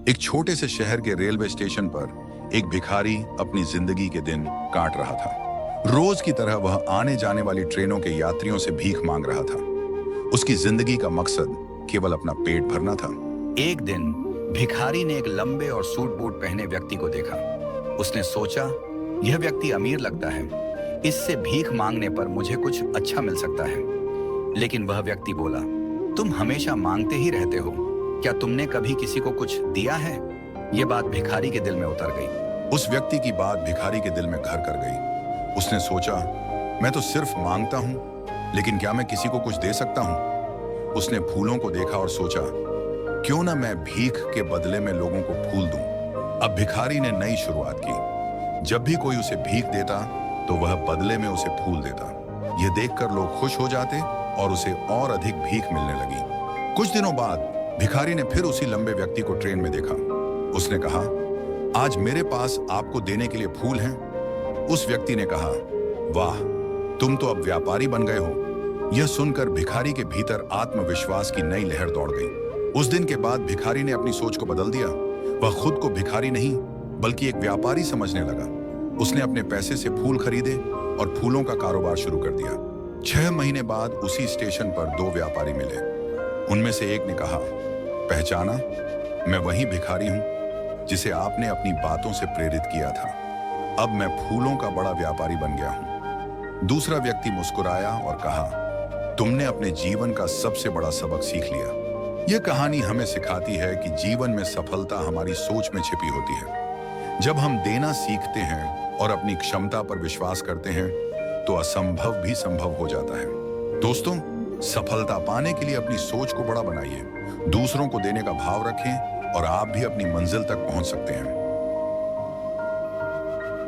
एक छोटे से शहर के रेलवे स्टेशन पर एक भिखारी अपनी जिंदगी के दिन काट रहा था। रोज की तरह वह आने जाने वाली ट्रेनों के यात्रियों से भीख मांग रहा था। उसकी जिंदगी का मकसद केवल अपना पेट भरना था। एक दिन भिखारी ने एक लंबे और सूट बूट पहने व्यक्ति को देखा। उसने सोचा, यह व्यक्ति अमीर लगता है, इससे भीख मांगने पर मुझे कुछ अच्छा मिल सकता है। लेकिन वह व्यक्ति बोला, तुम हमेशा मांगते ही रहते हो, क्या तुमने कभी किसी को कुछ दिया है? यह बात भिखारी के दिल में उतर गई। उस व्यक्ति की बात भिखारी के दिल में घर कर गई। उसने सोचा, मैं तो सिर्फ मांगता हूं, लेकिन क्या मैं किसी को कुछ दे सकता हूं? उसने फूलों को देखा और सोचा, क्यों ना मैं भीख के बदले में लोगों को फूल दूं। अब भिखारी ने नई शुरुआत की। जब भी कोई उसे भीख देता तो वह बदले में उसे फूल देता। यह देखकर लोग खुश हो जाते और उसे और अधिक भीख मिलने लगी। कुछ दिनों बाद भिखारी ने फिर उसी लंबे व्यक्ति को ट्रेन में देखा। उसने कहा, आज मेरे पास आपको देने के लिए फूल हैं। उस व्यक्ति ने कहा, वाह, तुम तो अब व्यापारी बन गए हो। यह सुनकर भिखारी के भीतर आत्मविश्वास की नई लहर दौड़ गई। उस दिन के बाद भिखारी ने अपनी सोच को बदल दिया। वह खुद को भिखारी नहीं बल्कि एक व्यापारी समझने लगा। उसने अपने पैसे से फूल खरीदे और फूलों का कारोबार शुरू कर दिया। 6 महीने बाद उसी स्टेशन पर 2 व्यापारी मिले। उनमें से एक ने कहा, पहचाना, मैं वही भिखारी हूं जिसे आपने अपनी बातों से प्रेरित किया था। अब मैं फूलों का बड़ा व्यापारी बन गया हूं। दूसरा व्यक्ति मुस्कुराया और कहा, तुमने अपने जीवन का सबसे बड़ा सबक सीख लिया। यह कहानी हमें सिखाती है कि जीवन में सफलता हमारी सोच में छिपी होती है। जब हम देना सीखते हैं और अपनी क्षमता पर विश्वास करते हैं तो असंभव भी संभव हो जाता है। दोस्तों, सफलता पाने के लिए अपनी सोच को बड़ा बनाइए, दूसरों को देने का भाव रखें और आप भी अपनी मंजिल तक पहुंच सकते हैं।